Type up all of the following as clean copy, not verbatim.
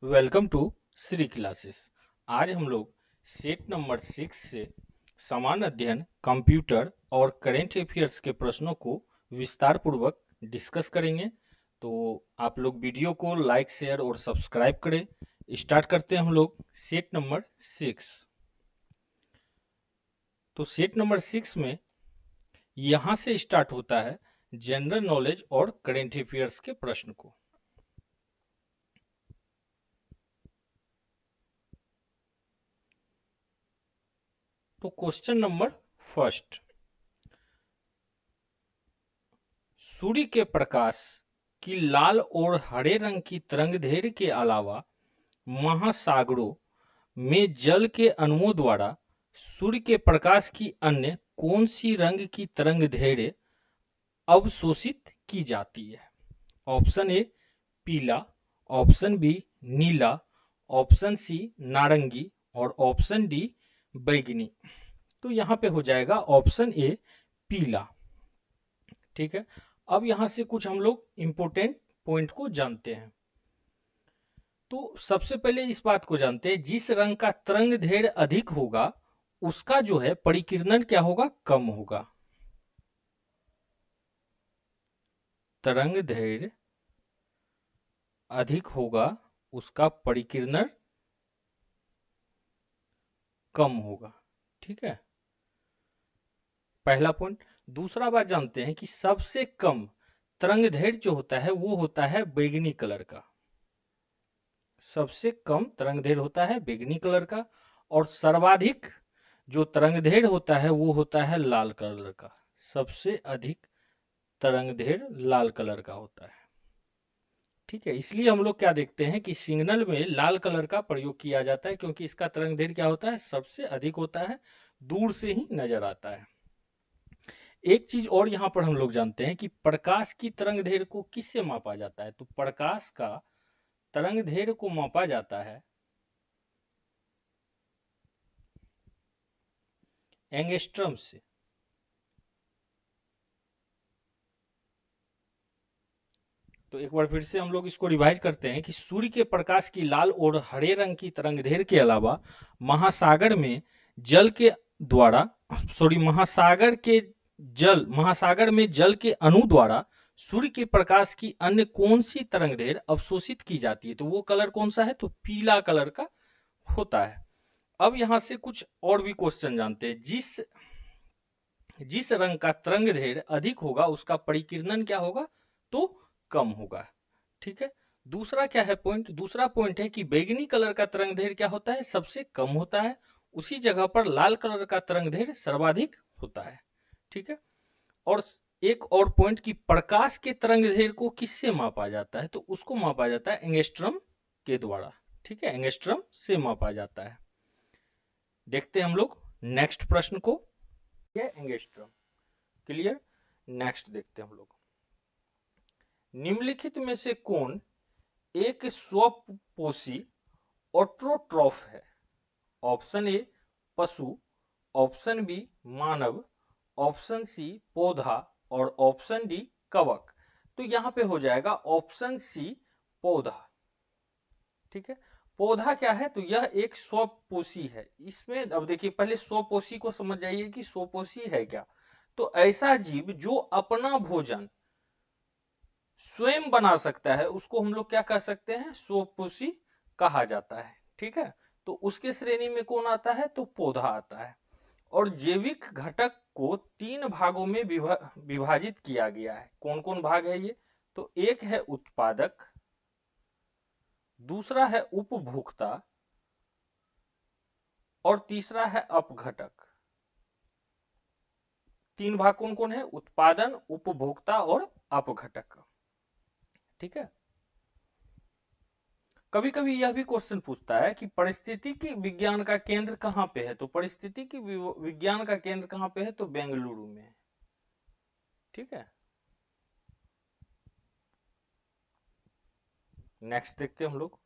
Welcome to Shri classes. आज हम लोग सेट नंबर 6 से समान अध्ययन कंप्यूटर और करेंट अफेयर्स के प्रश्नों को विस्तार पूर्वक डिस्कस करेंगे। तो आप लोग वीडियो को लाइक शेयर और सब्सक्राइब करें। स्टार्ट करते हैं हम लोग सेट नंबर 6। तो सेट नंबर 6 में यहाँ से स्टार्ट होता है जनरल नॉलेज और करेंट अफेयर्स के प्रश्न को। तो क्वेश्चन नंबर फर्स्ट, सूर्य के प्रकाश की लाल और हरे रंग की तरंगदैर्घ्य के अलावा महासागरों में जल के अणुओं द्वारा सूर्य के प्रकाश की अन्य कौन सी रंग की तरंगदैर्घ्य अवशोषित की जाती है? ऑप्शन ए पीला, ऑप्शन बी नीला, ऑप्शन सी नारंगी और ऑप्शन डी बैंगनी। तो यहाँ पे हो जाएगा ऑप्शन ए पीला। ठीक है, अब यहां से कुछ हम लोग इंपोर्टेंट पॉइंट को जानते हैं। तो सबसे पहले इस बात को जानते हैं, जिस रंग का तरंगदैर्घ्य अधिक होगा उसका जो है परिकिरणन क्या होगा? कम होगा। तरंगदैर्घ्य अधिक होगा उसका परिकिरणन कम होगा। ठीक है, पहला पॉइंट। दूसरा बात जानते हैं कि सबसे कम तरंगदैर्घ्य जो होता है वो होता है बैंगनी कलर का। सबसे कम तरंगदैर्घ्य होता है बैंगनी कलर का, और सर्वाधिक जो तरंगदैर्घ्य होता है वो होता है लाल कलर का। सबसे अधिक तरंगदैर्घ्य लाल कलर का होता है। ठीक है, इसलिए हम लोग क्या देखते हैं कि सिग्नल में लाल कलर का प्रयोग किया जाता है, क्योंकि इसका तरंगदैर्घ्य क्या होता है? सबसे अधिक होता है, दूर से ही नजर आता है। एक चीज और यहाँ पर हम लोग जानते हैं कि प्रकाश की तरंगदैर्घ्य को किससे मापा जाता है? तो प्रकाश का तरंगदैर्घ्य को मापा जाता है एंगस्ट्रम से। तो एक बार फिर से हम लोग इसको रिवाइज करते हैं कि सूर्य के प्रकाश की लाल और हरे रंग की तरंगदैर्घ्य के अलावा महासागर में जल के द्वारा महासागर में जल के अणु द्वारा सूर्य के प्रकाश की अन्य कौन सी तरंगदैर्घ्य अवशोषित की जाती है? तो वो कलर कौन सा है? तो पीला कलर का होता है। अब यहां से कुछ और भी क्वेश्चन जानते हैं। जिस रंग का तरंगदैर्घ्य अधिक होगा उसका परिकिरणन क्या होगा? तो कम होगा। ठीक है, दूसरा क्या है पॉइंट? दूसरा पॉइंट है कि बैंगनी कलर का तरंगदैर्घ्य क्या होता है? सबसे कम होता है। उसी जगह पर लाल कलर का तरंगदैर्घ्य सर्वाधिक होता है। ठीक है, और एक और पॉइंट कि प्रकाश के तरंगदैर्घ्य को किससे मापा जाता है? तो उसको मापा जाता है एंगस्ट्रम के द्वारा। ठीक है, एंगस्ट्रम से मापा जाता है। देखते हैं हम लोग नेक्स्ट प्रश्न को। Angstrom clear. नेक्स्ट देखते हैं हम लोग, निम्नलिखित में से कौन एक स्वपोषी ऑटोट्रॉफ है? ऑप्शन ए पशु, ऑप्शन बी मानव, ऑप्शन सी पौधा और ऑप्शन डी कवक। तो यहां पे हो जाएगा ऑप्शन सी पौधा। ठीक है, पौधा क्या है? तो यह एक स्वपोषी है। इसमें अब देखिए, पहले स्वपोषी को समझ जाइए कि स्वपोषी है क्या। तो ऐसा जीव जो अपना भोजन स्वयं बना सकता है उसको हम लोग क्या कह सकते हैं? स्वपोषी कहा जाता है। ठीक है, तो उसके श्रेणी में कौन आता है? तो पौधा आता है। और जैविक घटक को 3 भागों में विभाजित किया गया है। कौन कौन भाग है ये? तो एक है उत्पादक, दूसरा है उपभोक्ता और तीसरा है अपघटक। 3 भाग कौन कौन है? उत्पादन, उपभोक्ता और अपघटक। ठीक है, कभी कभी यह भी क्वेश्चन पूछता है कि परिस्थितिकी विज्ञान का केंद्र कहां पे है? तो परिस्थितिकी विज्ञान का केंद्र कहां पे है? तो बेंगलुरु में है। ठीक है, नेक्स्ट देखते हैं हम लोग,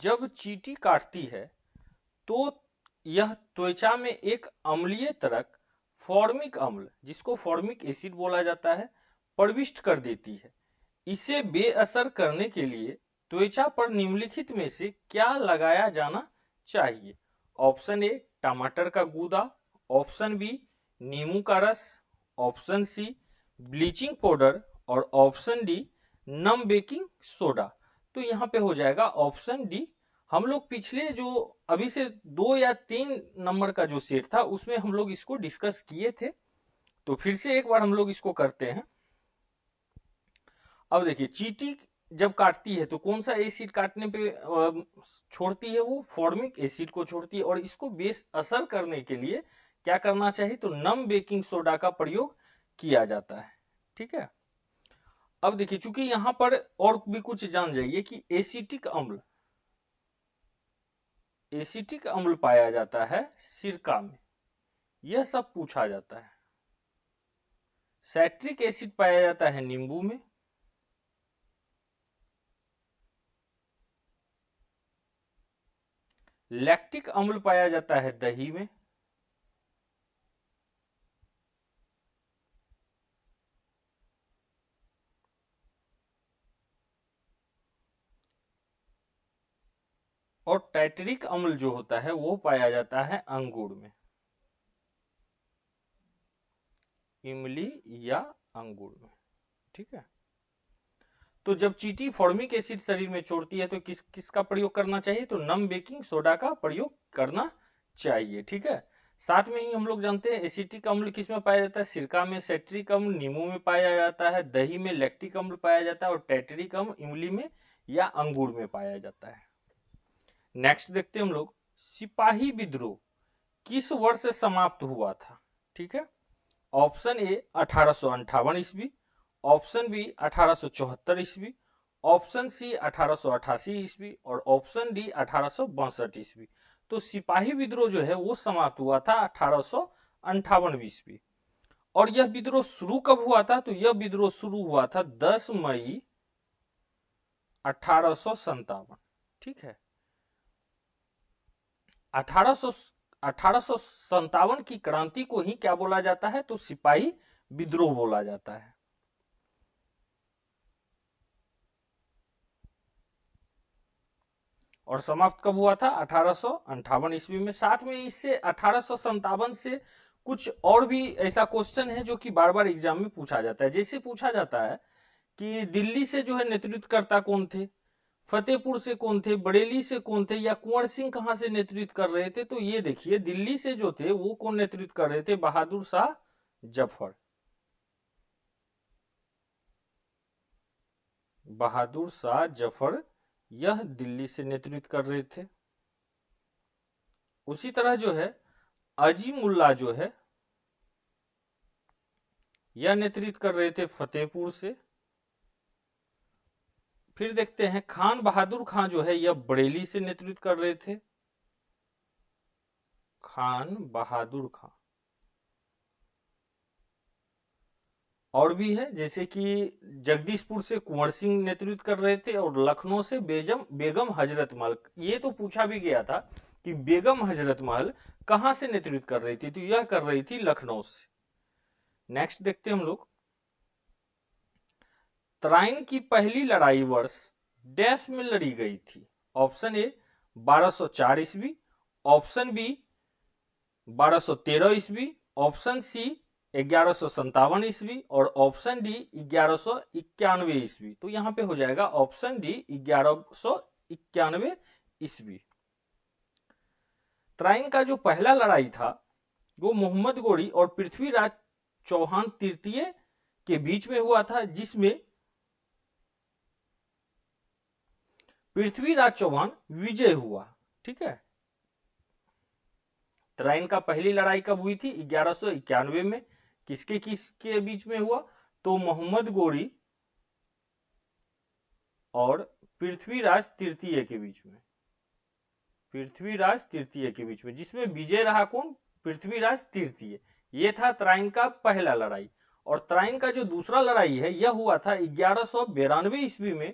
जब चींटी काटती है तो यह त्वचा में एक अम्लीय तरक फॉर्मिक अम्ल, जिसको फॉर्मिक एसिड बोला जाता है, प्रविष्ट कर देती है। इसे बेअसर करने के लिए त्वचा पर निम्नलिखित में से क्या लगाया जाना चाहिए? ऑप्शन ए टमाटर का गूदा, ऑप्शन बी नींबू का रस, ऑप्शन सी ब्लीचिंग पाउडर और ऑप्शन डी नम बेकिंग सोडा। तो यहाँ पे हो जाएगा ऑप्शन डी। हम लोग पिछले जो अभी से 2 या 3 नंबर का जो सेट था उसमें हम लोग इसको डिस्कस किए थे, तो फिर से एक बार हम लोग इसको करते हैं। अब देखिए, चींटी जब काटती है तो कौन सा एसिड काटने पे छोड़ती है? वो फॉर्मिक एसिड को छोड़ती है। और इसको बेस असर करने के लिए क्या करना चाहिए? तो नम बेकिंग सोडा का प्रयोग किया जाता है। ठीक है। अब देखिए, चूंकि यहां पर और भी कुछ जान जाइए कि एसिटिक अम्ल पाया जाता है सिरका में, यह सब पूछा जाता है। सैट्रिक एसिड पाया जाता है नींबू में, लैक्टिक अम्ल पाया जाता है दही में, और टाइटरिक अम्ल जो होता है वो पाया जाता है अंगूर में, इमली या अंगूर में। ठीक है। तो जब चींटी फॉर्मिक एसिड शरीर में छोड़ती है तो किसका प्रयोग करना चाहिए? तो नम बेकिंग सोडा का प्रयोग करना चाहिए। ठीक है। साथ में ही हम लोग जानते हैं एसिटिक अम्ल किस में पाया जाता है? सिरका में। सैट्रिक अम्ल नींबू में पाया जाता है, दही में लैक्टिक अम्ल पाया जाता है, और टाइटरिक अम्ल इमली में या अंगूर में पाया जाता है। नेक्स्ट देखते हैं हम लोग, सिपाही विद्रोह किस वर्ष से समाप्त हुआ था? ठीक है। ऑप्शन ए 1858 ईस्वी, ऑप्शन बी 1874 ईस्वी, ऑप्शन सी 1888 ईस्वी और ऑप्शन डी 1862 ईस्वी। तो सिपाही विद्रोह जो है वो समाप्त हुआ था 1858 ईस्वी। और यह विद्रोह शुरू कब हुआ था? तो यह विद्रोह शुरू हुआ था 10 मई 1857। ठीक है। 1857 की क्रांति को ही क्या बोला जाता है? तो सिपाही विद्रोह बोला जाता है। और समाप्त कब हुआ था? 1858 ईस्वी में। साथ में इससे 1857 से कुछ और भी ऐसा क्वेश्चन है जो कि बार बार एग्जाम में पूछा जाता है। जैसे पूछा जाता है कि दिल्ली से जो है नेतृत्वकर्ता कौन थे, फतेहपुर से कौन थे, बरेली से कौन थे, या कुंवर सिंह कहां से नेतृत्व कर रहे थे? तो ये देखिए, दिल्ली से जो थे वो कौन नेतृत्व कर रहे थे? बहादुर शाह जफर। बहादुर शाह जफर यह दिल्ली से नेतृत्व कर रहे थे। उसी तरह जो है अजीमुल्ला जो है यह नेतृत्व कर रहे थे फतेहपुर से। फिर देखते हैं खान बहादुर खां जो है यह बरेली से नेतृत्व कर रहे थे। खान बहादुर खां। और भी है, जैसे कि जगदीशपुर से कुंवर सिंह नेतृत्व कर रहे थे और लखनऊ से बेगम हजरत महल। ये तो पूछा भी गया था कि बेगम हजरत महल कहां से नेतृत्व कर रही थी? तो यह कर रही थी लखनऊ से। नेक्स्ट देखते हैं हम लोग, तराइन की पहली लड़ाई वर्ष डैश में लड़ी गई थी? ऑप्शन ए 1204 ईस्वी, ऑप्शन बी 1213 ईस्वी, ऑप्शन सी 1157 ईस्वी और ऑप्शन डी 1191 ईस्वी। तो यहां पे हो जाएगा ऑप्शन डी 1191 ईस्वी। तराइन का जो पहला लड़ाई था वो मोहम्मद गोरी और पृथ्वीराज चौहान तृतीय के बीच में हुआ था, जिसमें पृथ्वीराज चौहान विजय हुआ। ठीक है। तराइन का पहली लड़ाई कब हुई थी? 1191 में। किसके बीच में हुआ? तो मोहम्मद गोरी और पृथ्वीराज तृतीय के बीच में। पृथ्वीराज तृतीय के बीच में, जिसमें विजय रहा कौन? पृथ्वीराज तृतीय। यह था तराइन का पहला लड़ाई। और तराइन का जो दूसरा लड़ाई है यह हुआ था 1192 ईस्वी में।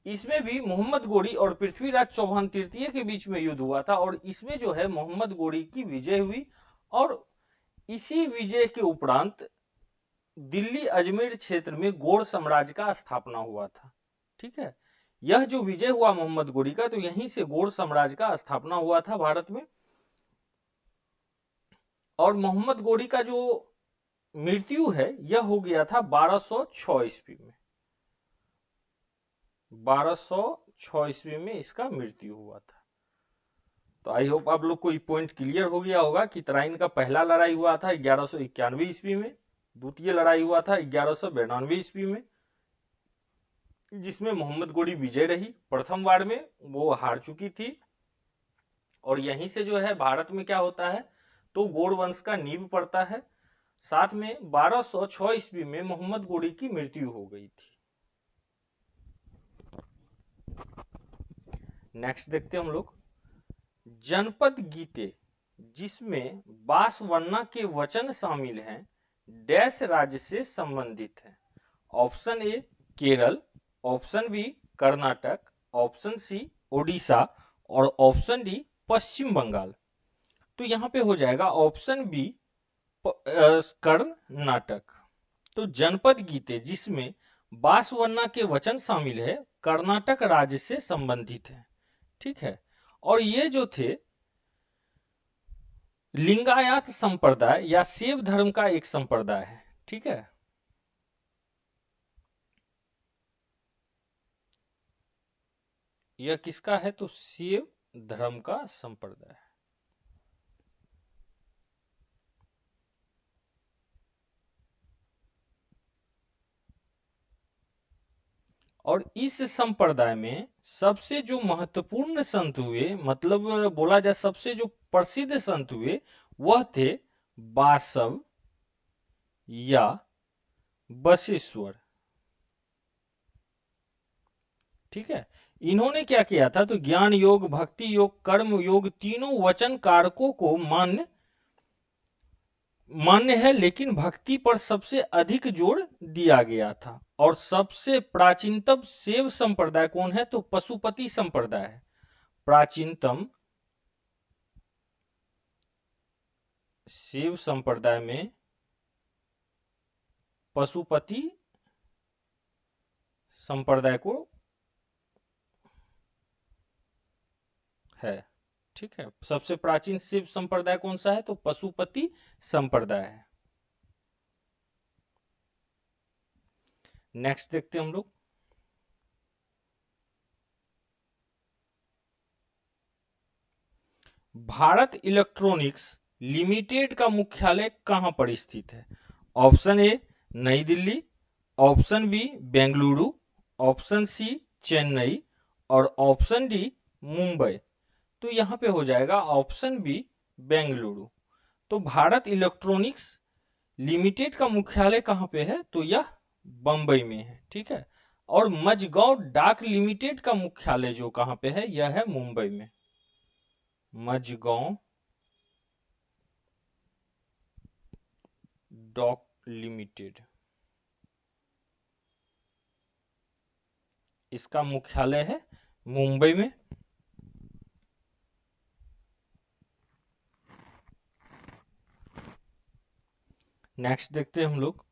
इसमें भी मोहम्मद गोरी और पृथ्वीराज चौहान तृतीय के बीच में युद्ध हुआ था और इसमें जो है मोहम्मद गोरी की विजय हुई। और इसी विजय के उपरांत दिल्ली अजमेर क्षेत्र में गौड़ साम्राज्य का स्थापना हुआ था। ठीक है, यह जो विजय हुआ मोहम्मद गोरी का, तो यहीं से गौड़ साम्राज्य का स्थापना हुआ था भारत में। और मोहम्मद गोरी का जो मृत्यु है यह हो गया था 1206 ईस्वी में। 1206 ईस्वी में इसका मृत्यु हुआ था। तो आई होप आप लोग को ये पॉइंट क्लियर हो गया होगा कि तराइन का पहला लड़ाई हुआ था 1191 ईस्वी में, द्वितीय लड़ाई हुआ था 1192 ईस्वी में, जिसमें मोहम्मद गोरी विजय रही। प्रथम वार में वो हार चुकी थी। और यहीं से जो है भारत में क्या होता है, तो गौड़ वंश का नींव पड़ता है। साथ में 1206 ईस्वी में मोहम्मद गोरी की मृत्यु हो गई थी। नेक्स्ट देखते हैं हम लोग जनपद गीते, जिसमें बांसवन्ना के वचन शामिल हैं, डैश राज्य से संबंधित है। Option A Kerala, option B Karnataka, option C Odisha और ऑप्शन डी पश्चिम बंगाल। तो यहां पे हो जाएगा ऑप्शन बी कर्नाटक। तो जनपद गीते जिसमें बांसवन्ना के वचन शामिल है, कर्नाटक राज्य से संबंधित है। ठीक है, और ये जो थे लिंगायत संप्रदाय या शैव धर्म का एक संप्रदाय है। ठीक है, यह किसका है, तो शैव धर्म का संप्रदाय है। और इस संप्रदाय में सबसे जो महत्वपूर्ण संत हुए, मतलब बोला जाए सबसे जो प्रसिद्ध संत हुए, वह थे बासव या बसेश्वर। ठीक है, इन्होंने क्या किया था, तो ज्ञान योग, भक्ति योग, कर्म योग तीनों वचन कारकों को मान्य है, लेकिन भक्ति पर सबसे अधिक जोर दिया गया था। और सबसे प्राचीनतम शैव संप्रदाय कौन है, तो पशुपति संप्रदाय है। प्राचीनतम शैव संप्रदाय में पशुपति संप्रदाय को है। ठीक है, सबसे प्राचीन शिव संप्रदाय कौन सा है, तो पशुपति संप्रदाय है। नेक्स्ट देखते हैं हम लोग भारत इलेक्ट्रॉनिक्स लिमिटेड का मुख्यालय कहां पर स्थित है। Option A New Delhi, option B Bengaluru, option C Chennai और ऑप्शन डी मुंबई। तो यहां पे हो जाएगा ऑप्शन बी बेंगलुरु। तो भारत इलेक्ट्रॉनिक्स लिमिटेड का मुख्यालय कहां पे है, तो यह बंबई में है। ठीक है, और मजगांव डाक लिमिटेड का मुख्यालय जो कहां पे है, यह है मुंबई में। मजगांव डाक लिमिटेड, इसका मुख्यालय है मुंबई में। नेक्स्ट देखते हैं हम लोग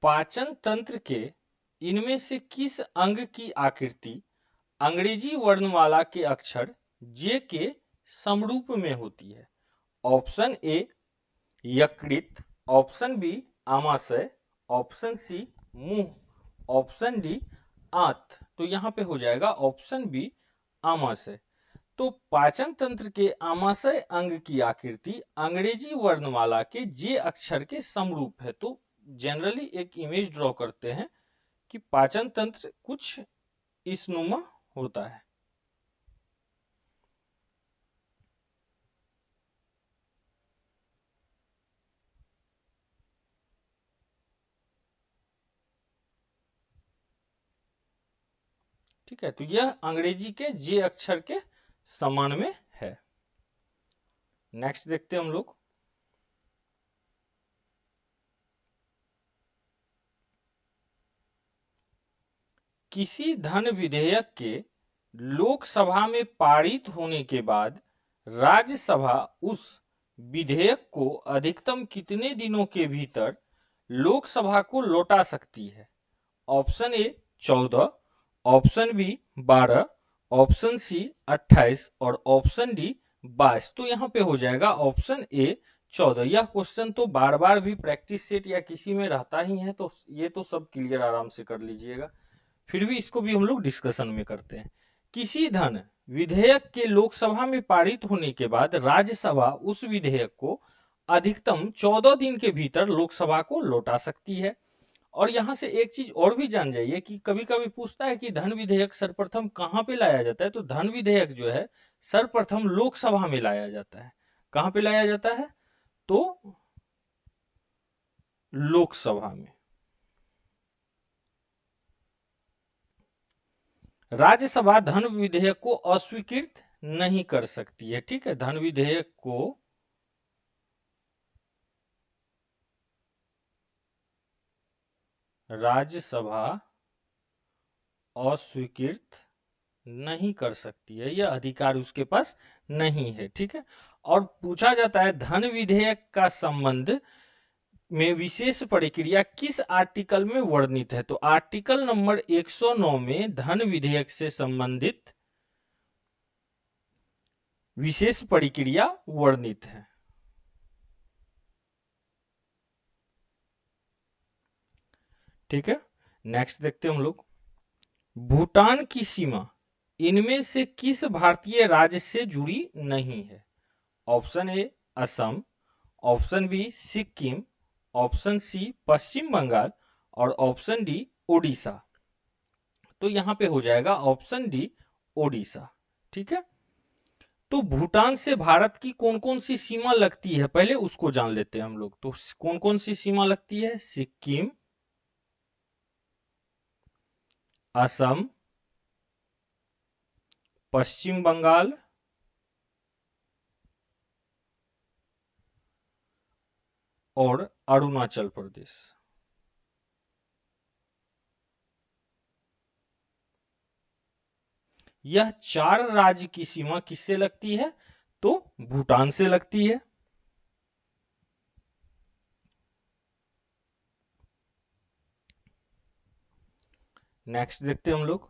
पाचन तंत्र के इनमें से किस अंग की आकृति अंग्रेजी वर्णमाला के अक्षर जे के समरूप में होती है। ऑप्शन ए यकृत, ऑप्शन बी आमाशय, ऑप्शन सी मुंह, ऑप्शन डी आंत। तो यहां पे हो जाएगा ऑप्शन बी आमाशय। तो पाचन तंत्र के आमाशय अंग की आकृति अंग्रेजी वर्णमाला के जे अक्षर के समरूप है। तो जनरली एक इमेज ड्रॉ करते हैं कि पाचन तंत्र कुछ इस नुमा होता है। ठीक है, तो यह अंग्रेजी के जे अक्षर के समान में है। नेक्स्ट देखते हैं हम लोग किसी धन विधेयक के लोकसभा में पारित होने के बाद राज्यसभा उस विधेयक को अधिकतम कितने दिनों के भीतर लोकसभा को लौटा सकती है? Option A 14, option B 12, option C 28 और ऑप्शन डी 22। तो यहाँ पे हो जाएगा ऑप्शन ए 14। यह क्वेश्चन तो बार बार भी प्रैक्टिस सेट या किसी में रहता ही है, तो ये तो सब क्लियर आराम से कर लीजिएगा। फिर भी इसको भी हम लोग डिस्कशन में करते हैं। किसी धन विधेयक के लोकसभा में पारित होने के बाद राज्यसभा उस विधेयक को अधिकतम 14 दिन के भीतर लोकसभा को लौटा सकती है। और यहां से एक चीज और भी जान जाइए कि कभी कभी पूछता है कि धन विधेयक सर्वप्रथम कहां पे लाया जाता है, तो धन विधेयक जो है सर्वप्रथम लोकसभा में लाया जाता है। कहां पे लाया जाता है? तो लोकसभा में। राज्यसभा धन विधेयक को अस्वीकृत नहीं कर सकती है। ठीक है, धन विधेयक को राज्यसभा अस्वीकृत नहीं कर सकती है, यह अधिकार उसके पास नहीं है। ठीक है, और पूछा जाता है धन विधेयक का संबंध में विशेष प्रक्रिया किस आर्टिकल में वर्णित है? तो आर्टिकल नंबर 109 में धन विधेयक से संबंधित विशेष प्रक्रिया वर्णित है। ठीक है, नेक्स्ट देखते हैं हम लोग। भूटान की सीमा इनमें से किस भारतीय राज्य से जुड़ी नहीं है? Option A Assam, option B Sikkim, option C Paschim Bangal और ऑप्शन डी ओडिशा। तो यहां पे हो जाएगा ऑप्शन डी ओडिशा। ठीक है, तो भूटान से भारत की कौन कौन सी सीमा लगती है, पहले उसको जान लेते हैं हम लोग। तो कौन कौन सी सीमा लगती है? सिक्किम, असम, पश्चिम बंगाल और अरुणाचल प्रदेश। यह चार राज्य की सीमा किससे लगती है? तो भूटान से लगती है। नेक्स्ट देखते हैं हम लोग।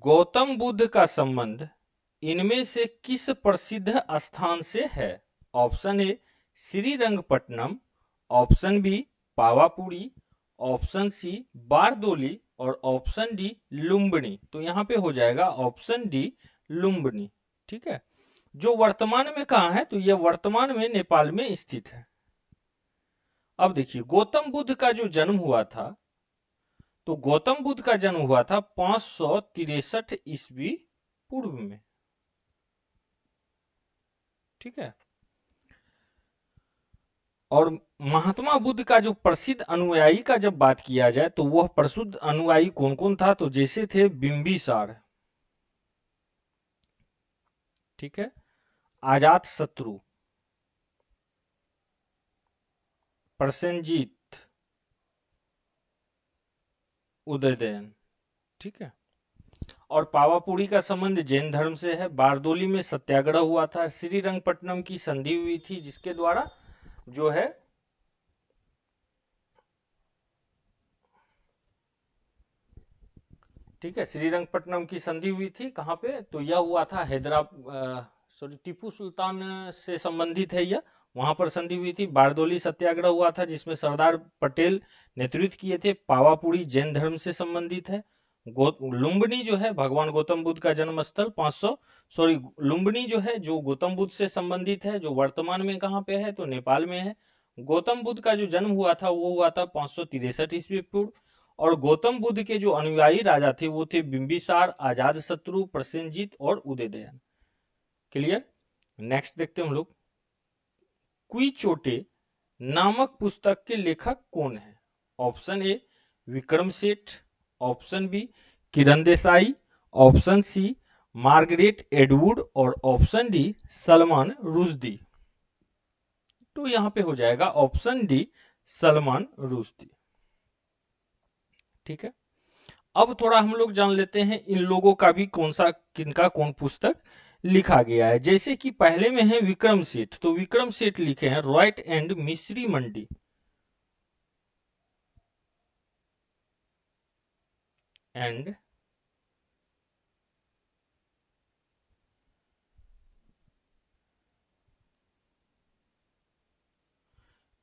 गौतम बुद्ध का संबंध इनमें से किस प्रसिद्ध स्थान से है? Option A Srirangapatnam, option B Pavapuri, option C Bardoli और ऑप्शन डी लुम्बिनी। तो यहाँ पे हो जाएगा ऑप्शन डी लुम्बिनी। ठीक है, जो वर्तमान में कहाँ है? तो यह वर्तमान में नेपाल में स्थित है। अब देखिए, गौतम बुद्ध का जो जन्म हुआ था, तो गौतम बुद्ध का जन्म हुआ था 563 ईस्वी पूर्व में। ठीक है, और महात्मा बुद्ध का जो प्रसिद्ध अनुयायी का जब बात किया जाए तो वह प्रसिद्ध अनुयायी कौन कौन था? तो जैसे थे बिंबिसार, ठीक है, अजात शत्रु, प्रसेनजीत, उदयदेन। ठीक है, और पावापुरी का संबंध जैन धर्म से है। बारदोली में सत्याग्रह हुआ था। श्रीरंगपट्टनम की संधि हुई थी जिसके द्वारा जो है ठीक है, श्रीरंगपट्टनम की संधि हुई थी। कहां पे? तो यह हुआ था सॉरी टीपू सुल्तान से संबंधित है यह, वहां पर संधि हुई थी। बारदोली सत्याग्रह हुआ था जिसमें सरदार पटेल नेतृत्व किए थे। पावापुरी जैन धर्म से संबंधित है। लुम्बिनी जो है भगवान गौतम बुद्ध का जन्म स्थल 500 सॉरी लुम्बिनी जो है जो गौतम बुद्ध से संबंधित है, जो वर्तमान में कहाँ पे है? तो नेपाल में है। गौतम बुद्ध का जो जन्म हुआ था वो हुआ था 563 ईस्वी पूर्व। और गौतम बुद्ध के जो अनुयायी राजा थे वो थे बिंबिसार, अजात शत्रु, प्रसेनजीत और उदयदयन। क्लियर? नेक्स्ट देखते हैं हम लोग। क्वी चोटे नामक पुस्तक के लेखक कौन है? ऑप्शन ए Vikram Seth, option B Kiran Desai, option C Margaret एडवुड और ऑप्शन डी सलमान रुश्दी। तो यहां पे हो जाएगा ऑप्शन डी सलमान रुश्दी। ठीक है, अब थोड़ा हम लोग जान लेते हैं इन लोगों का भी कौन सा किनका कौन पुस्तक लिखा गया है। जैसे कि पहले में है विक्रम सेठ, तो विक्रम सेठ लिखे हैं रॉयट एंड मिश्री मंडी, एंड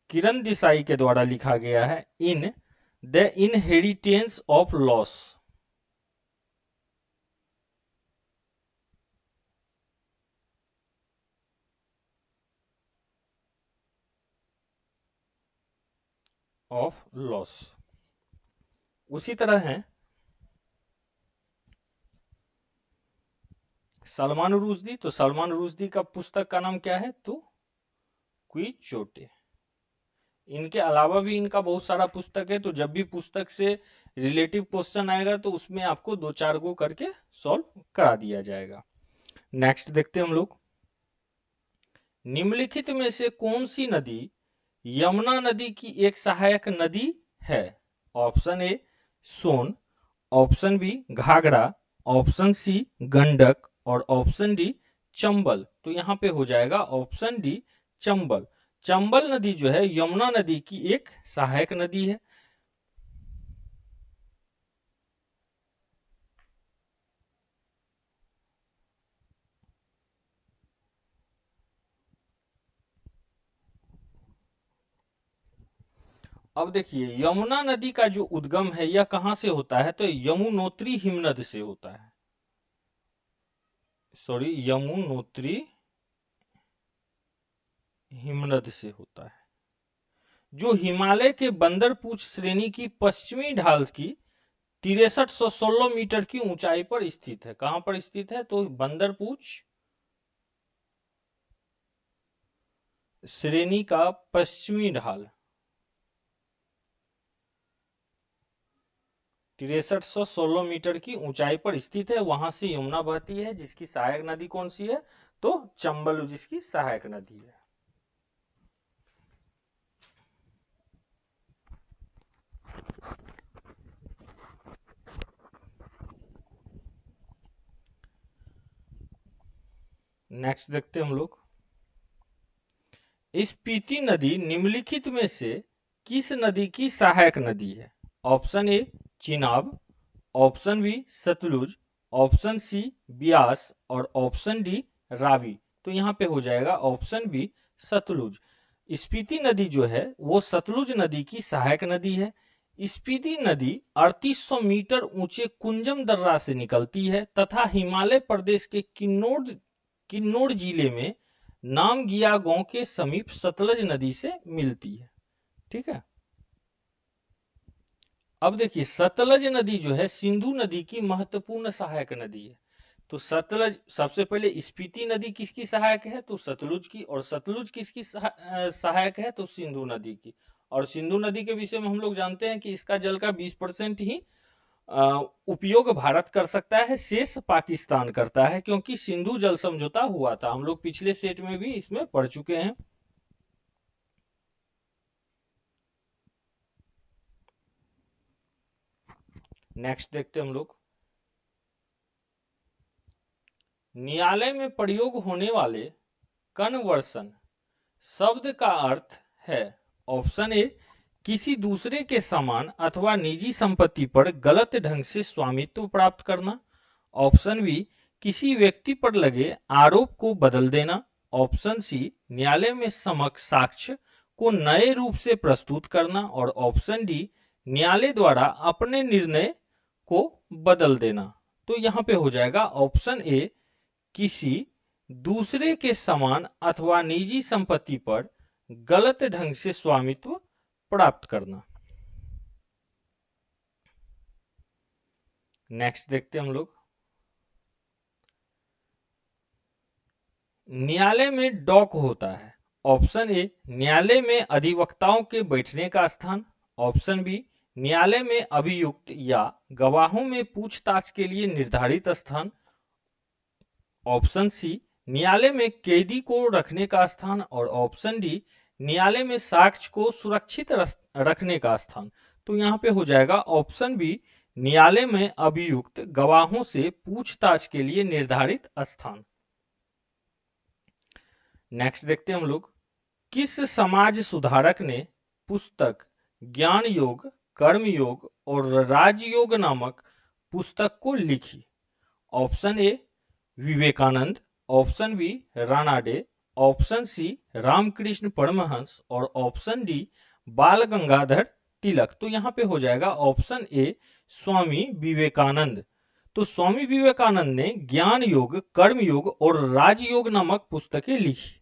किरण देसाई के द्वारा लिखा गया है in the inheritance of loss. Of loss. उसी तरह है सलमान रुश्दी, तो सलमान रुश्दी का पुस्तक का नाम क्या है, तो क्विचोटे। इनके अलावा भी इनका बहुत सारा पुस्तक है, तो जब भी पुस्तक से रिलेटिव क्वेश्चन आएगा तो उसमें आपको दो चार गो करके सॉल्व करा दिया जाएगा। नेक्स्ट देखते हैं हम लोग, निम्नलिखित में से कौन सी नदी यमुना नदी की एक सहायक नदी है। Option A Son, option B Ghaghara, option C Gandak और ऑप्शन डी चंबल। तो यहाँ पे हो जाएगा ऑप्शन डी चंबल। चंबल नदी जो है यमुना नदी की एक सहायक नदी है। अब देखिए यमुना नदी का जो उद्गम है यह कहां से होता है, तो यमुनोत्री हिमनद से होता है। सॉरी, यमुनोत्री हिमनद से होता है, जो हिमालय के बंदरपूछ श्रेणी की पश्चिमी ढाल की 6316 मीटर की ऊंचाई पर स्थित है। कहां पर स्थित है, तो बंदरपूछ श्रेणी का पश्चिमी ढाल 6316 मीटर की ऊंचाई पर स्थित है, वहां से यमुना बहती है, जिसकी सहायक नदी कौन सी है, तो चंबल जिसकी सहायक नदी है। नेक्स्ट देखते हैं हम लोग, स्पीति नदी निम्नलिखित में से किस नदी की सहायक नदी है। Option A Chenab, option B Sutlej, option C Beas और ऑप्शन डी रावी। तो यहाँ पे हो जाएगा ऑप्शन बी सतलुज। स्पीति नदी जो है वो सतलुज नदी की सहायक नदी है। स्पीति नदी 3800 मीटर ऊंचे कुंजम दर्रा से निकलती है तथा हिमालय प्रदेश के किन्नौर जिले में नामगिया गांव के समीप सतलज नदी से मिलती है। ठीक है, अब देखिए सतलज नदी जो है सिंधु नदी की महत्वपूर्ण सहायक नदी है। तो सतलज, सबसे पहले स्पीति नदी किसकी सहायक है, तो सतलुज की, और सतलुज किसकी सहायक है, तो सिंधु नदी की। और सिंधु नदी के विषय में हम लोग जानते हैं कि इसका जल का 20% ही उपयोग भारत कर सकता है, शेष पाकिस्तान करता है, क्योंकि सिंधु जल समझौता हुआ था। हम लोग पिछले सेट में भी इसमें पढ़ चुके हैं। नेक्स्ट देखते हैं हम लोग, न्यायालय में प्रयोग होने वाले कन्वर्सन शब्द का अर्थ है। ऑप्शन ए किसी दूसरे के सामान अथवा निजी संपत्ति पर गलत ढंग से स्वामित्व प्राप्त करना। ऑप्शन बी किसी व्यक्ति पर लगे आरोप को बदल देना। ऑप्शन सी न्यायालय में समक्ष साक्ष्य को नए रूप से प्रस्तुत करना। और ऑप्शन डी न्यायालय द्वारा अपने निर्णय को बदल देना। तो यहाँ पे हो जाएगा ऑप्शन ए किसी दूसरे के सामान अथवा निजी संपत्ति पर गलत ढंग से स्वामित्व प्राप्त करना। नेक्स्ट देखते हैं हम लोग, न्यायालय में डॉक होता है। ऑप्शन ए न्यायालय में अधिवक्ताओं के बैठने का स्थान। ऑप्शन बी न्यायालय में अभियुक्त या गवाहों में पूछताछ के लिए निर्धारित स्थान। ऑप्शन सी न्यायालय में कैदी को रखने का स्थान। और ऑप्शन डी न्यायालय में साक्ष्य को सुरक्षित रखने का स्थान। तो यहाँ पे हो जाएगा ऑप्शन बी न्यायालय में अभियुक्त गवाहों से पूछताछ के लिए निर्धारित स्थान। नेक्स्ट देखते हैं हम लोग, किस समाज सुधारक ने पुस्तक ज्ञान योग, कर्म योग और राजयोग नामक पुस्तक को लिखी? Option A Vivekananda, option B Ranade, option C Ramakrishna Paramahamsa और ऑप्शन डी बाल गंगाधर तिलक। तो यहाँ पे हो जाएगा ऑप्शन ए स्वामी विवेकानंद। तो स्वामी विवेकानंद ने ज्ञान योग, कर्म योग और राजयोग नामक पुस्तकें लिखी।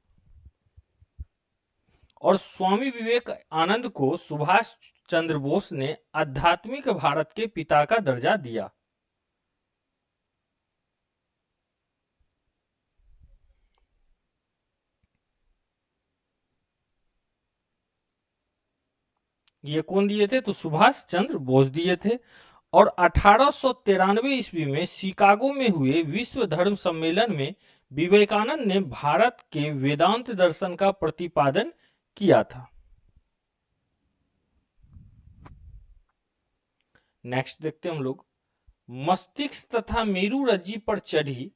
और स्वामी विवेकानंद को सुभाष चंद्र बोस ने आध्यात्मिक भारत के पिता का दर्जा दिया। ये कौन दिए थे? तो सुभाष चंद्र बोस दिए थे। और 1893 ईस्वी में शिकागो में हुए विश्व धर्म सम्मेलन में विवेकानंद ने भारत के वेदांत दर्शन का प्रतिपादन किया था। नेक्स्ट देखते हैं हम लोग, मस्तिष्क तथा मेरु रज्जि पर चढ़ी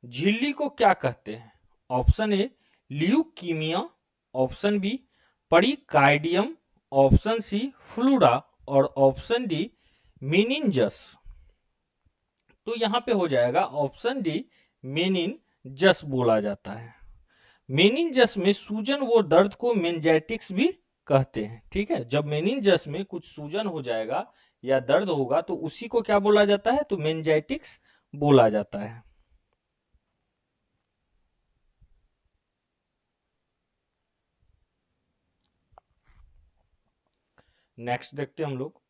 झिल्ली को क्या कहते हैं? Option A leukaemia, option B pericardium, option C pleura और ऑप्शन डी मेनिंजस। तो यहां पे हो जाएगा ऑप्शन डी मेनिनजस बोला जाता है। मेनिंजस में सूजन व दर्द को मेनिंजाइटिक्स भी कहते हैं। ठीक है, जब मेनिंजस में कुछ सूजन हो जाएगा या दर्द होगा तो उसी को क्या बोला जाता है? तो मेनिंजाइटिक्स बोला जाता है। नेक्स्ट देखते हैं हम लोग,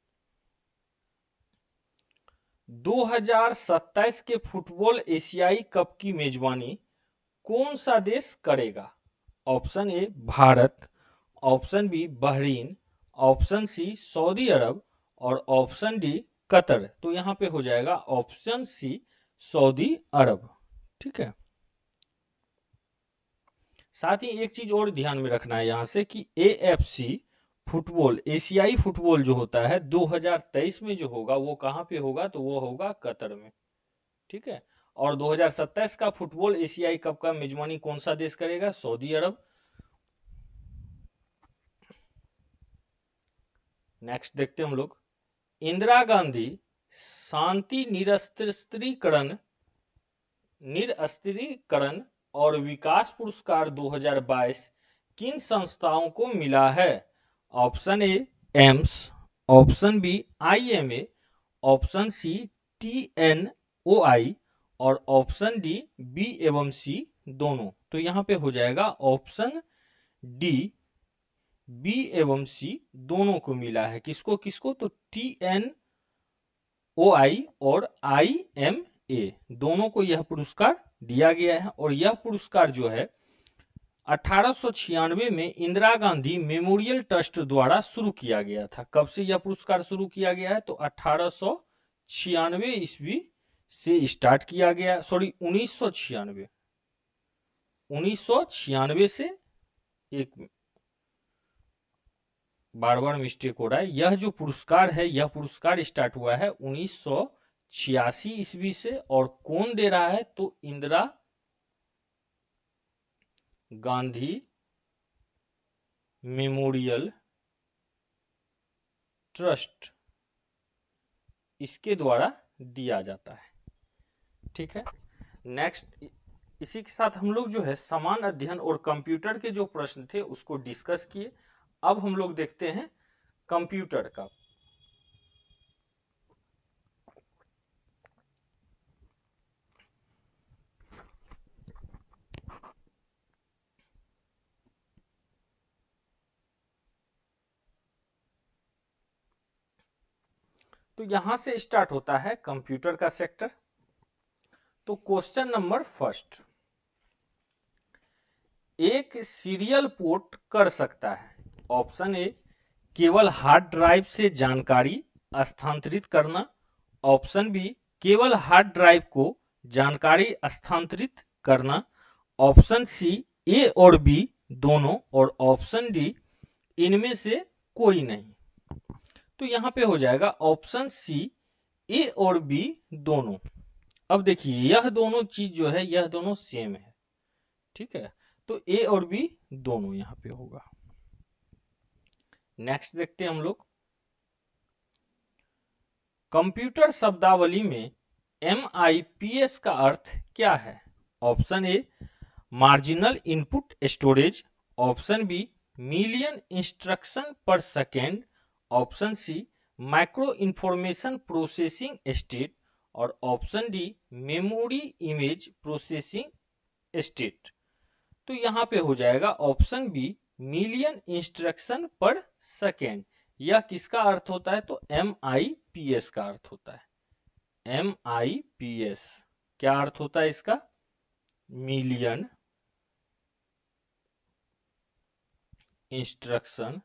2027 के फुटबॉल एशियाई कप की मेजबानी कौन सा देश करेगा? Option A Bharat, option B Bahrain, option C Saudi अरब और ऑप्शन डी कतर। तो यहां पे हो जाएगा ऑप्शन सी सऊदी अरब। ठीक है, साथ ही एक चीज और ध्यान में रखना है यहां से कि एएफसी फुटबॉल, एशियाई फुटबॉल जो होता है 2023 में जो होगा वो कहां पे होगा? तो वो होगा कतर में। ठीक है, और 2027 का फुटबॉल एशियाई कप का मेजबानी कौन सा देश करेगा? सऊदी अरब। नेक्स्ट देखते हैं हम लोग, इंदिरा गांधी शांति निरस्त्रीकरण और विकास पुरस्कार 2022 किन संस्थाओं को मिला है? Option A AIIMS, option B IMA, option C TNOI और ऑप्शन डी बी एवं सी दोनों। तो यहां पे हो जाएगा ऑप्शन डी बी एवं सी दोनों को मिला है। किसको किसको? तो टीएनओआई और आईएमए दोनों को यह पुरस्कार दिया गया है। और यह पुरस्कार जो है 1896 में इंदिरा गांधी मेमोरियल ट्रस्ट द्वारा शुरू किया गया था। कब से यह पुरस्कार शुरू किया गया है? तो 1896 ईस्वी से स्टार्ट किया गया, सॉरी 1996 से, एक बार बार मिस्टेक हो रहा है, यह जो पुरस्कार है यह पुरस्कार स्टार्ट हुआ है 1986 ईस्वी से। और कौन दे रहा है? तो इंदिरा गांधी मेमोरियल ट्रस्ट, इसके द्वारा दिया जाता है। ठीक है, नेक्स्ट इसी के साथ हम लोग जो है समान अध्ययन और कंप्यूटर के जो प्रश्न थे उसको डिस्कस किए। अब हम लोग देखते हैं कंप्यूटर का। तो यहां से स्टार्ट होता है कंप्यूटर का सेक्टर। तो क्वेश्चन नंबर फर्स्ट, एक सीरियल पोर्ट कर सकता है? ऑप्शन ए केवल हार्ड ड्राइव से जानकारी स्थानांतरित करना, ऑप्शन बी केवल हार्ड ड्राइव को जानकारी स्थानांतरित करना, ऑप्शन सी ए और बी दोनों और ऑप्शन डी इनमें से कोई नहीं। तो यहां पे हो जाएगा ऑप्शन सी ए और बी दोनों। अब देखिए यह दोनों चीज जो है यह दोनों सेम है। ठीक है, तो ए और बी दोनों यहाँ पे होगा। नेक्स्ट देखते हैं हम लोग, कंप्यूटर शब्दावली में MIPS का अर्थ क्या है? Option A marginal input storage, option B million instruction per second, option C micro information processing state और option D memory image processing state. तो यहाँ पे हो जाएगा option B million instruction per second. यह किसका अर्थ होता है? तो MIPS का अर्थ होता है। MIPS क्या अर्थ होता है इसका? Million instruction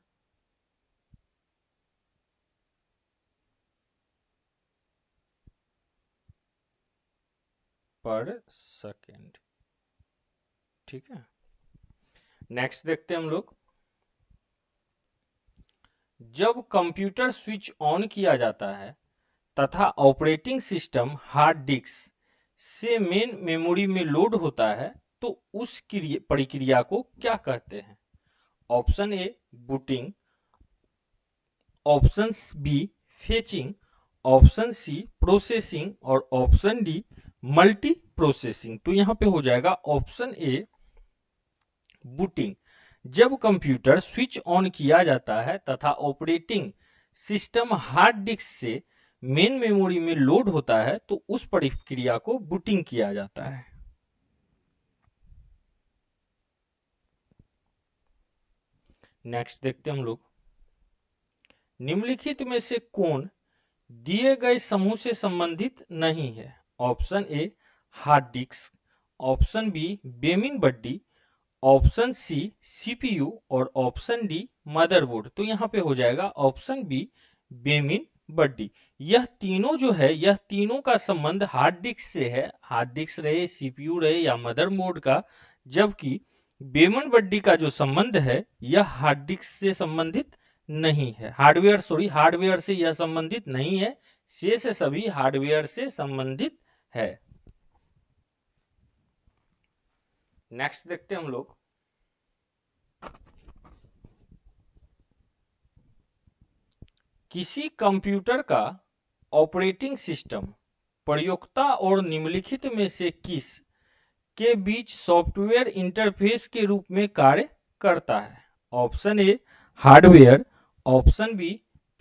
per second. ठीक है, नेक्स्ट देखते हैं हम लोग, जब कंप्यूटर स्विच ऑन किया जाता है तथा ऑपरेटिंग सिस्टम हार्ड डिस्क से मेन मेमोरी में लोड होता है तो उस प्रक्रिया को क्या कहते हैं? Option A booting, option B fetching, option C processing और ऑप्शन डी मल्टी प्रोसेसिंग। तो यहां पे हो जाएगा ऑप्शन ए बूटिंग। जब कंप्यूटर स्विच ऑन किया जाता है तथा ऑपरेटिंग सिस्टम हार्ड डिस्क से मेन मेमोरी में लोड होता है तो उस प्रक्रिया को बूटिंग किया जाता है। नेक्स्ट देखते हैं हम लोग, निम्नलिखित में से कौन दिए गए समूह से संबंधित नहीं है? Option A hard disk, option B बेमिन बड्डी, ऑप्शन सी CPU और ऑप्शन डी मदरबोर्ड। तो यहाँ पे हो जाएगा ऑप्शन बी बेमिन बड्डी। यह तीनों जो है, यह तीनों का संबंध हार्ड डिस्क से है, हार्ड डिस्क रहे, CPU रहे या मदरबोर्ड का, जबकि बेमन बड्डी का जो संबंध है यह हार्ड डिस्क से संबंधित नहीं है, हार्डवेयर से यह संबंधित नहीं है, शेष सभी हार्डवेयर से संबंधित है। नेक्स्ट देखते हैं हम लोग, किसी कंप्यूटर का ऑपरेटिंग सिस्टम प्रयोक्ता और निम्नलिखित में से किस के बीच सॉफ्टवेयर इंटरफेस के रूप में कार्य करता है? Option A hardware, option B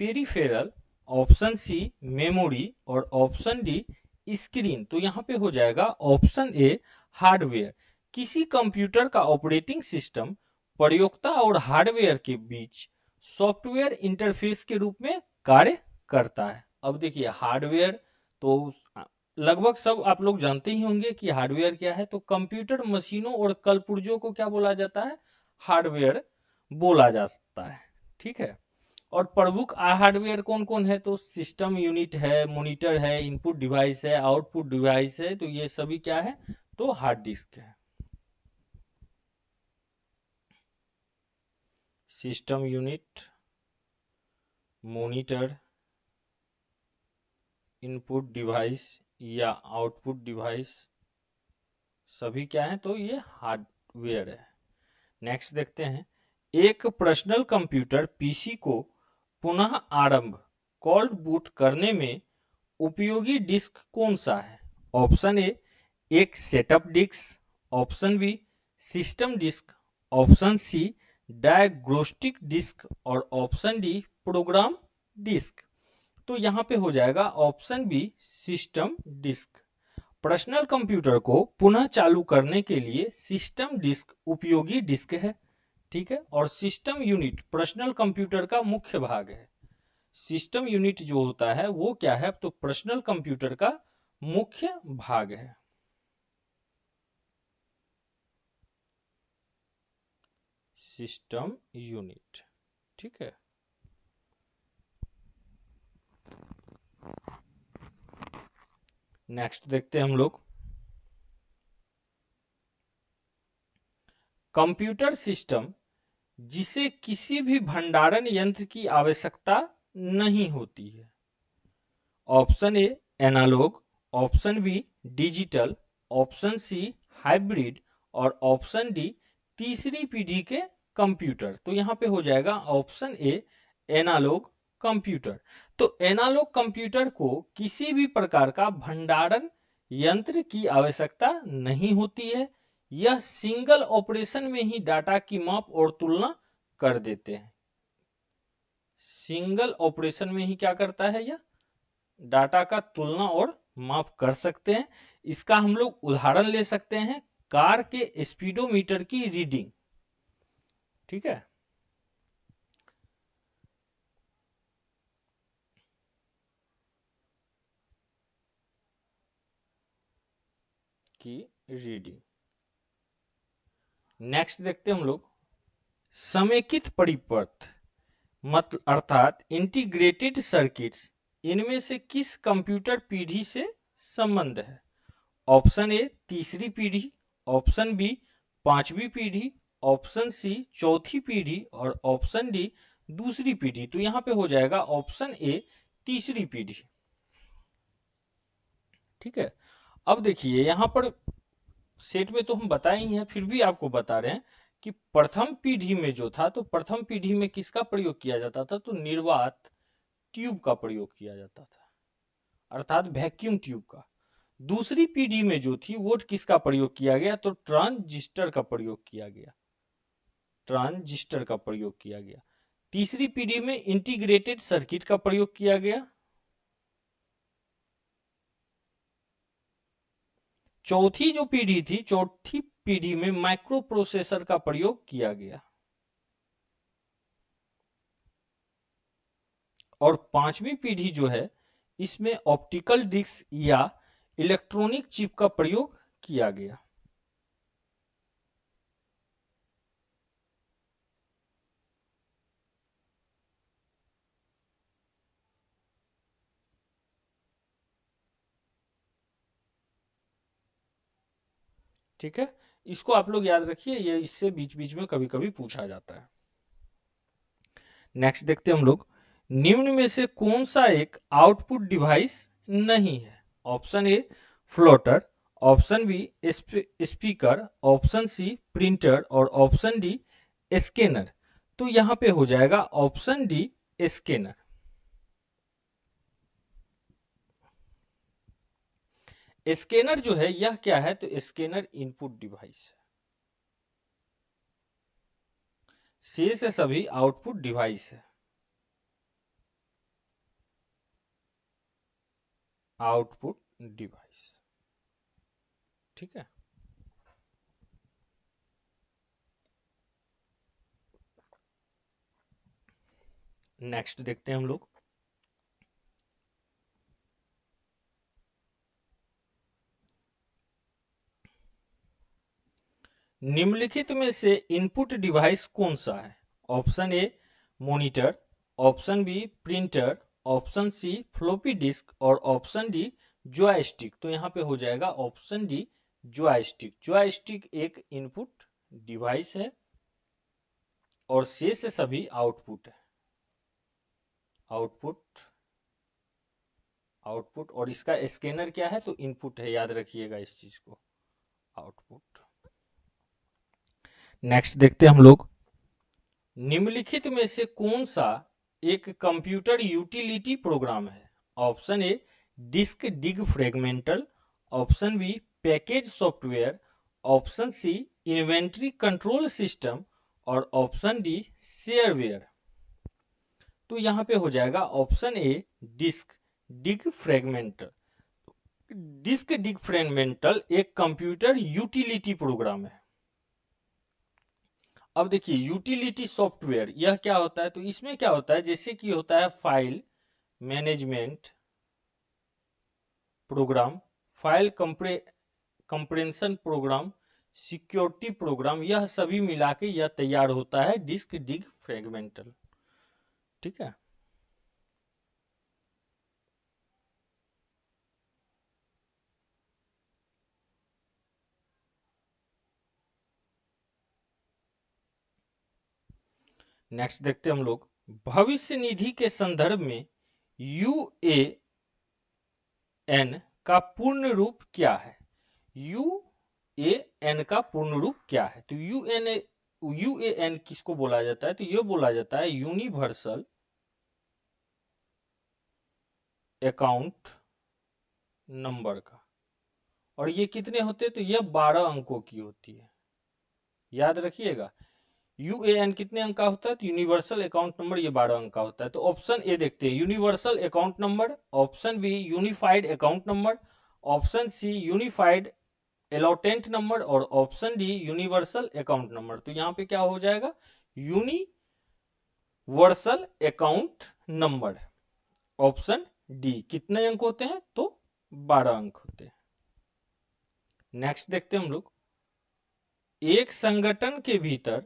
peripheral, option C memory और ऑप्शन डी स्क्रीन। तो यहाँ पे हो जाएगा ऑप्शन ए हार्डवेयर। किसी कंप्यूटर का ऑपरेटिंग सिस्टम प्रयोक्ता और हार्डवेयर के बीच सॉफ्टवेयर इंटरफेस के रूप में कार्य करता है। अब देखिए हार्डवेयर तो लगभग सब आप लोग जानते ही होंगे कि हार्डवेयर क्या है। तो कंप्यूटर मशीनों और कलपुर्जों को क्या बोला जाता है? हार्डवेयर बोला जाता है। ठीक है, और प्रमुख हार्डवेयर कौन कौन है? तो सिस्टम यूनिट है, मॉनिटर है, इनपुट डिवाइस है, आउटपुट डिवाइस है। तो ये सभी क्या है? तो हार्ड डिस्क है। System unit, monitor, input device या आउटपुट डिवाइस सभी क्या है? तो ये हार्डवेयर है। नेक्स्ट देखते हैं, एक पर्सनल कंप्यूटर पीसी को पुनः आरंभ कोल्ड बूट करने में उपयोगी डिस्क कौन सा है? ऑप्शन ए एक setup disk, option B system disk, option C diagnostic disk और ऑप्शन डी प्रोग्राम डिस्क। तो यहाँ पे हो जाएगा option B system disk. Personal computer को पुनः चालू करने के लिए सिस्टम डिस्क उपयोगी डिस्क है। ठीक है, और सिस्टम यूनिट पर्सनल कंप्यूटर का मुख्य भाग है। सिस्टम यूनिट जो होता है वो क्या है? तो पर्सनल कंप्यूटर का मुख्य भाग है। System unit. ठीक है, नेक्स्ट देखते हैं हम लोग, कंप्यूटर सिस्टम जिसे किसी भी भंडारण यंत्र की आवश्यकता नहीं होती है। Option A analog, option B digital, option C hybrid और ऑप्शन डी तीसरी पीढ़ी के कंप्यूटर। तो यहाँ पे हो जाएगा ऑप्शन ए एनालॉग कंप्यूटर। तो एनालॉग कंप्यूटर को किसी भी प्रकार का भंडारण यंत्र की आवश्यकता नहीं होती है, यह सिंगल ऑपरेशन में ही डाटा की माप और तुलना कर देते हैं। सिंगल ऑपरेशन में ही क्या करता है, यह डाटा का तुलना और माप कर सकते हैं। इसका हम लोग उदाहरण ले सकते हैं कार के स्पीडोमीटर की रीडिंग। ठीक है, की रीडिंग। नेक्स्ट देखते हैं हम लोग समेकित परिपथ मतलब अर्थात इंटीग्रेटेड सर्किट्स, इनमें से किस कंप्यूटर पीढ़ी से संबंध है? ऑप्शन ए तीसरी पीढ़ी, ऑप्शन बी पांचवी पीढ़ी, ऑप्शन सी चौथी पीढ़ी और ऑप्शन डी दूसरी पीढ़ी। तो यहाँ पे हो जाएगा ऑप्शन ए तीसरी पीढ़ी। ठीक है, अब देखिए यहाँ पर सेट में तो हम बताए ही हैं, फिर भी आपको बता रहे हैं कि प्रथम पीढ़ी में जो था, तो प्रथम पीढ़ी में किसका प्रयोग किया जाता था? तो निर्वात ट्यूब का प्रयोग किया जाता था, अर्थात वैक्यूम ट्यूब का। दूसरी पीढ़ी में जो थी वो किसका प्रयोग किया गया? तो ट्रांजिस्टर का प्रयोग किया गया, ट्रांजिस्टर का प्रयोग किया गया। तीसरी पीढ़ी में इंटीग्रेटेड सर्किट का प्रयोग किया गया। चौथी जो पीढ़ी थी, चौथी पीढ़ी में माइक्रो प्रोसेसर का प्रयोग किया गया। और पांचवी पीढ़ी जो है, इसमें ऑप्टिकल डिस्क या इलेक्ट्रॉनिक चिप का प्रयोग किया गया। ठीक है, इसको आप लोग याद रखिए, ये इससे बीच बीच में कभी कभी पूछा जाता है। नेक्स्ट देखते हैं हम लोग निम्न में से कौन सा एक आउटपुट डिवाइस नहीं है? Option A floater, option B speaker, option C printer और ऑप्शन डी स्कैनर। तो यहाँ पे हो जाएगा ऑप्शन डी स्कैनर। स्कैनर जो है यह क्या है? तो स्कैनर इनपुट डिवाइस है, शेष सभी आउटपुट डिवाइस है, आउटपुट डिवाइस। ठीक है, नेक्स्ट देखते हैं हम लोग निम्नलिखित में से इनपुट डिवाइस कौन सा है? Option A monitor, option B printer, option C floppy disk और ऑप्शन डी जॉयस्टिक। तो यहाँ पे हो जाएगा ऑप्शन डी जॉयस्टिक। जॉयस्टिक एक इनपुट डिवाइस है और शेष सभी आउटपुट है, आउटपुट आउटपुट। और इसका स्कैनर क्या है? तो इनपुट है, याद रखिएगा इस चीज को, आउटपुट। नेक्स्ट देखते हैं हम लोग निम्नलिखित में से कौन सा एक कंप्यूटर यूटिलिटी प्रोग्राम है? Option A disk defragmenter, option B package software, option C inventory control system और ऑप्शन डी शेयरवेयर। तो यहां पे हो जाएगा option A disk defragmenter. Disk defragmenter एक कंप्यूटर यूटिलिटी प्रोग्राम है। अब देखिए यूटिलिटी सॉफ्टवेयर यह क्या होता है? तो इसमें क्या होता है, जैसे कि होता है file management program, file compression program, security program, यह सभी मिला के यह तैयार होता है डिस्क डिग फ्रेगमेंटल। ठीक है, नेक्स्ट देखते हैं हम लोग भविष्य निधि के संदर्भ में यूएएन का पूर्ण रूप क्या है? यूएएन का पूर्ण रूप क्या है? तो यूएएन किसको बोला जाता है? तो ये बोला जाता है यूनिवर्सल अकाउंट नंबर का। और ये कितने होते हैं? तो ये 12 अंकों की होती है, याद रखिएगा। यूएएन कितने अंक का होता है? तो यूनिवर्सल अकाउंट नंबर ये 12 अंक का होता है। तो ऑप्शन ए देखते हैं, universal account number. Option B unified account number. Option C unified allotment number. और option D universal account number. तो यहाँ पे क्या हो जाएगा? Universal account number, option D. कितने अंक होते हैं? तो 12 अंक होते हैं। नेक्स्ट देखते हैं हम लोग, एक संगठन के भीतर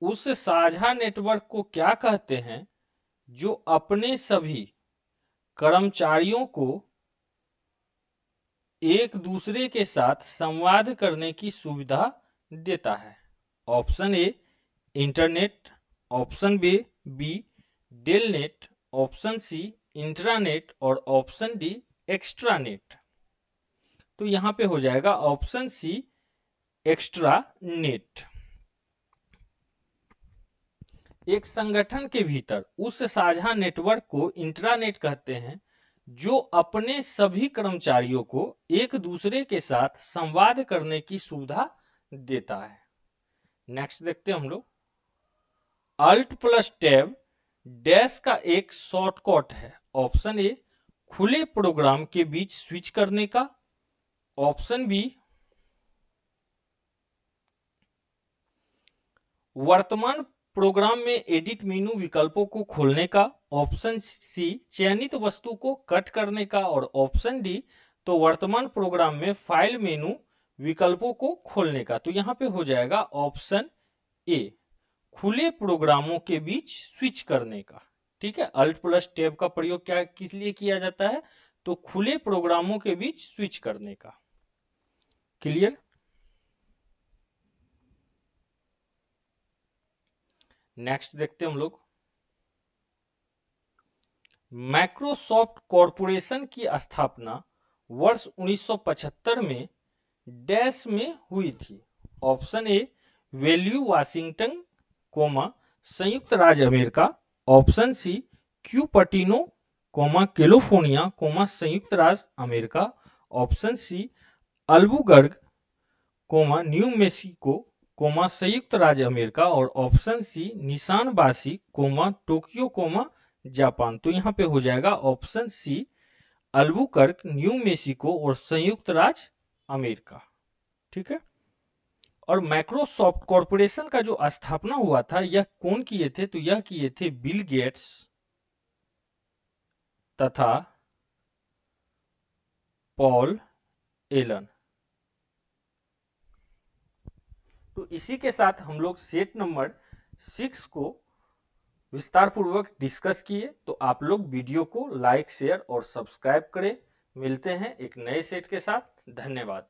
उस साझा नेटवर्क को क्या कहते हैं जो अपने सभी कर्मचारियों को एक दूसरे के साथ संवाद करने की सुविधा देता है? Option A internet. Option B telnet. Option C intranet. और ऑप्शन डी एक्स्ट्रानेट। तो यहां पे हो जाएगा ऑप्शन सी एक्स्ट्रानेट। एक संगठन के भीतर उस साझा नेटवर्क को इंट्रानेट कहते हैं जो अपने सभी कर्मचारियों को एक दूसरे के साथ संवाद करने की सुविधा देता है। नेक्स्ट देखते हैं हम लोग, अल्ट प्लस टैब डैश का एक शॉर्टकट है। ऑप्शन ए खुले प्रोग्राम के बीच स्विच करने का। ऑप्शन बी वर्तमान प्रोग्राम में एडिट मेनू विकल्पों को खोलने का। ऑप्शन सी चयनित वस्तु को कट करने का। और ऑप्शन डी तो वर्तमान प्रोग्राम में फाइल मेनू विकल्पों को खोलने का। तो यहां पे हो जाएगा ऑप्शन ए खुले प्रोग्रामों के बीच स्विच करने का। ठीक है, अल्ट प्लस टैब का प्रयोग क्या किस लिए किया जाता है? तो खुले प्रोग्रामों के बीच स्विच करने का। क्लियर? नेक्स्ट देखते हैं हम लोग, माइक्रोसॉफ्ट कॉरपोरेशन की स्थापना वर्ष 1975 में डैश में हुई थी। ऑप्शन ए वेल्यू वाशिंगटन, संयुक्त राज्य America. Option C Cupertino, California, संयुक्त राज्य America. Option C Albuquerque, New Mexico, संयुक्त राज्य अमेरिका। और option C Nishishinbashi, Tokyo, Japan. तो यहाँ पे हो जाएगा option C Albuquerque, New Mexico और संयुक्त राज्य अमेरिका। ठीक है, और माइक्रोसॉफ्ट कॉरपोरेशन का जो स्थापना हुआ था यह कौन किए थे? तो यह किए थे बिल गेट्स तथा पॉल एलन। तो इसी के साथ हम लोग सेट नंबर 6 को विस्तार पूर्वक डिस्कस किए। तो आप लोग वीडियो को लाइक, शेयर और सब्सक्राइब करें। मिलते हैं एक नए सेट के साथ। धन्यवाद।